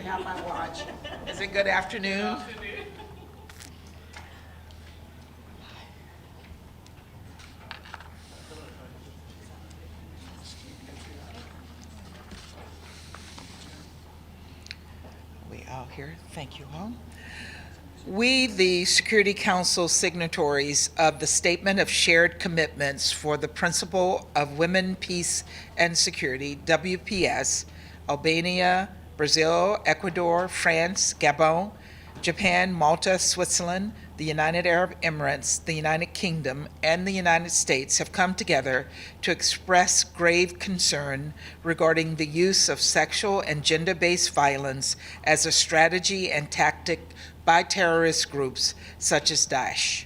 have my watch. Is it good afternoon? We all here? Thank you all. We, the Security Council signatories of the Statement of Shared Commitments for the Principle of Women, Peace, and Security, WPS, Albania, Brazil, Ecuador, France, Gabon, Japan, Malta, Switzerland, the United Arab Emirates, the United Kingdom, and the United States have come together to express grave concern regarding the use of sexual and gender-based violence as a strategy and tactic by terrorist groups such as Daesh.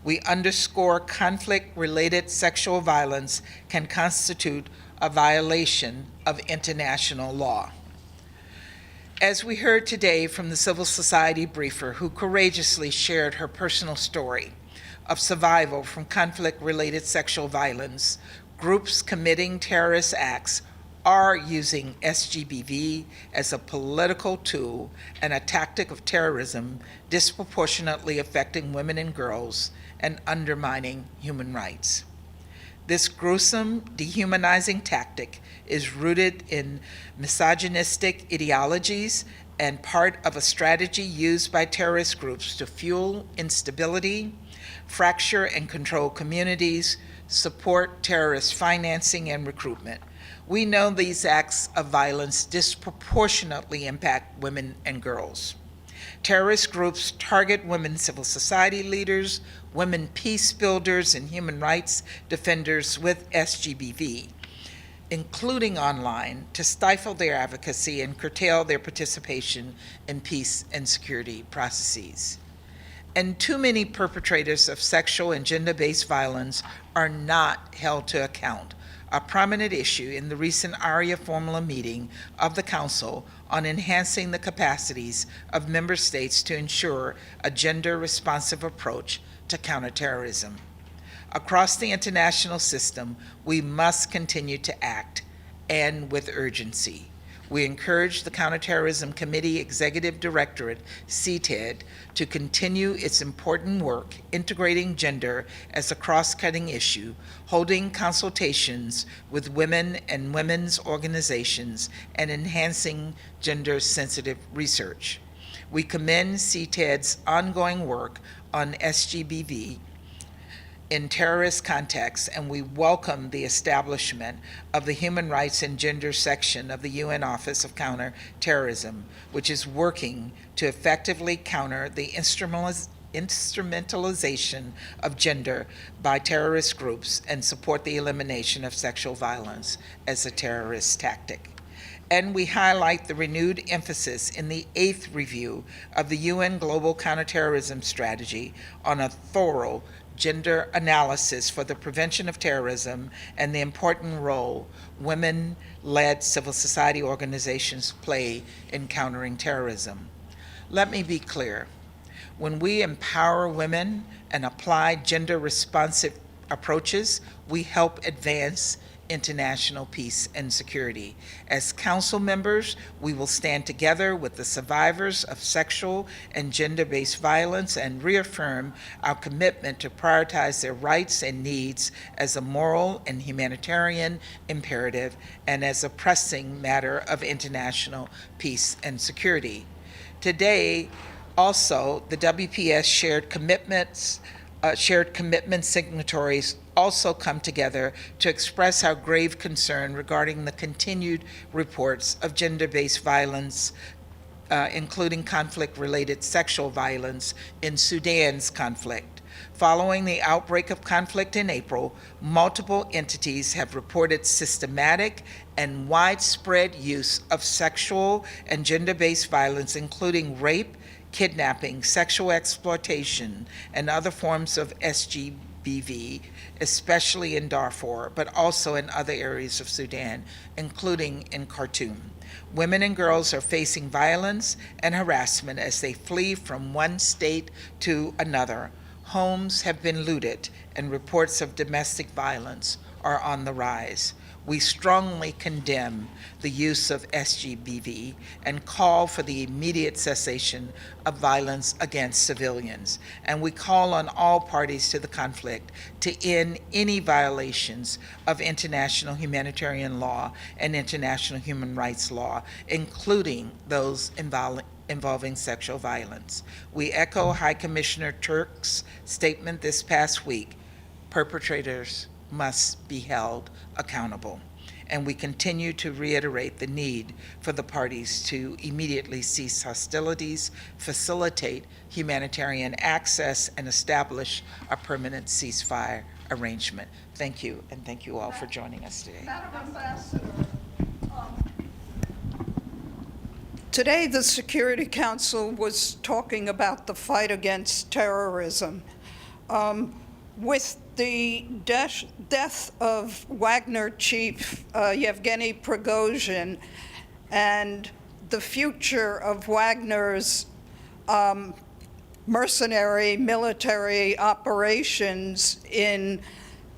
We underscore conflict-related sexual violence can constitute a violation of international law. As we heard today from the civil society briefer who courageously shared her personal story of survival from conflict-related sexual violence, groups committing terrorist acts are using SGBV as a political tool and a tactic of terrorism disproportionately affecting women and girls and undermining human rights. This gruesome, dehumanizing tactic is rooted in misogynistic ideologies and part of a strategy used by terrorist groups to fuel instability, fracture and control communities, support terrorist financing and recruitment. We know these acts of violence disproportionately impact women and girls. Terrorist groups target women civil society leaders, women peace builders, and human rights defenders with SGBV, including online, to stifle their advocacy and curtail their participation in peace and security processes. And too many perpetrators of sexual and gender-based violence are not held to account, a prominent issue in the recent ARIA formula meeting of the Council on enhancing the capacities of member states to ensure a gender-responsive approach to counterterrorism. Across the international system, we must continue to act, and with urgency. We encourage the Counterterrorism Committee Executive Directorate, CTED, to continue its important work integrating gender as a cross-cutting issue, holding consultations with women and women's organizations, and enhancing gender-sensitive research. We commend CTED's ongoing work on SGBV in terrorist contexts, and we welcome the establishment of the Human Rights and Gender section of the UN Office of Counterterrorism, which is working to effectively counter the instrumentalization of gender by terrorist groups and support the elimination of sexual violence as a terrorist tactic. And we highlight the renewed emphasis in the 8th review of the UN Global Counterterrorism Strategy on a thorough gender analysis for the prevention of terrorism and the important role women-led civil society organizations play in countering terrorism. Let me be clear. When we empower women and apply gender-responsive approaches, we help advance international peace and security. As council members, we will stand together with the survivors of sexual and gender-based violence and reaffirm our commitment to prioritize their rights and needs as a moral and humanitarian imperative and as a pressing matter of international peace and security. Today, also, the WPS shared commitment signatories also come together to express our grave concern regarding the continued reports of gender-based violence, including conflict-related sexual violence in Sudan's conflict. Following the outbreak of conflict in April, multiple entities have reported systematic and widespread use of sexual and gender-based violence, including rape, kidnapping, sexual exploitation, and other forms of SGBV, especially in Darfur, but also in other areas of Sudan, including in Khartoum. Women and girls are facing violence and harassment as they flee from one state to another. Homes have been looted, and reports of domestic violence are on the rise. we strongly condemn the use of SGBV and call for the immediate cessation of violence against civilians. And we call on all parties to the conflict to end any violations of international humanitarian law and international human rights law, including those involving sexual violence. We echo High Commissioner Turk's statement this past week: perpetrators must be held accountable. And we continue to reiterate the need for the parties to immediately cease hostilities, facilitate humanitarian access, and establish a permanent ceasefire arrangement. Thank you, and thank you all for joining us today. Madam Ambassador, today the Security Council was talking about the fight against terrorism. With the death of Wagner chief Yevgeny Prigozhin and the future of Wagner's mercenary military operations in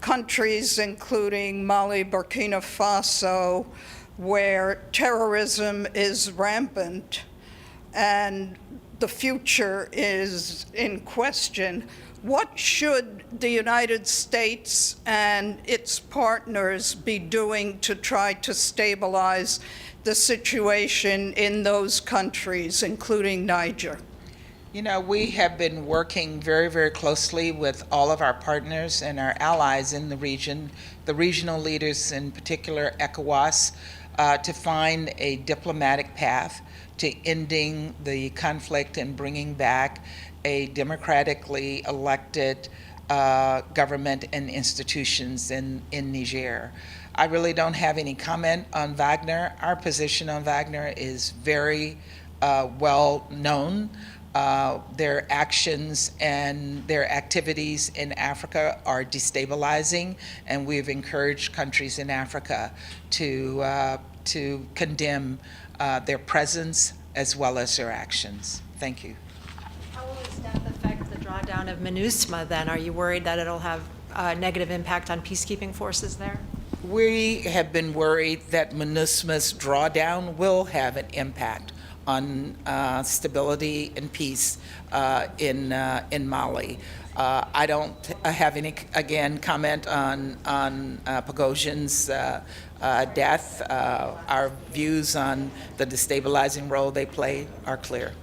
countries including Mali, Burkina Faso, where terrorism is rampant and the future is in question, what should the United States and its partners be doing to try to stabilize the situation in those countries, including Niger? You know, we have been working very, very closely with all of our partners and our allies in the region, the regional leaders, in particular ECOWAS, to find a diplomatic path to ending the conflict and bringing back a democratically elected government and institutions in Niger. I really don't have any comment on Wagner. Our position on Wagner is very well known. Their actions and their activities in Africa are destabilizing, and we've encouraged countries in Africa to condemn their presence as well as their actions. Thank you. How will this death affect the drawdown of MINUSMA then? Are you worried that it'll have a negative impact on peacekeeping forces there? We have been worried that MINUSMA's drawdown will have an impact on stability and peace in Mali. I don't have any, again, comment on Prigozhin's death. Our views on the destabilizing role they play are clear.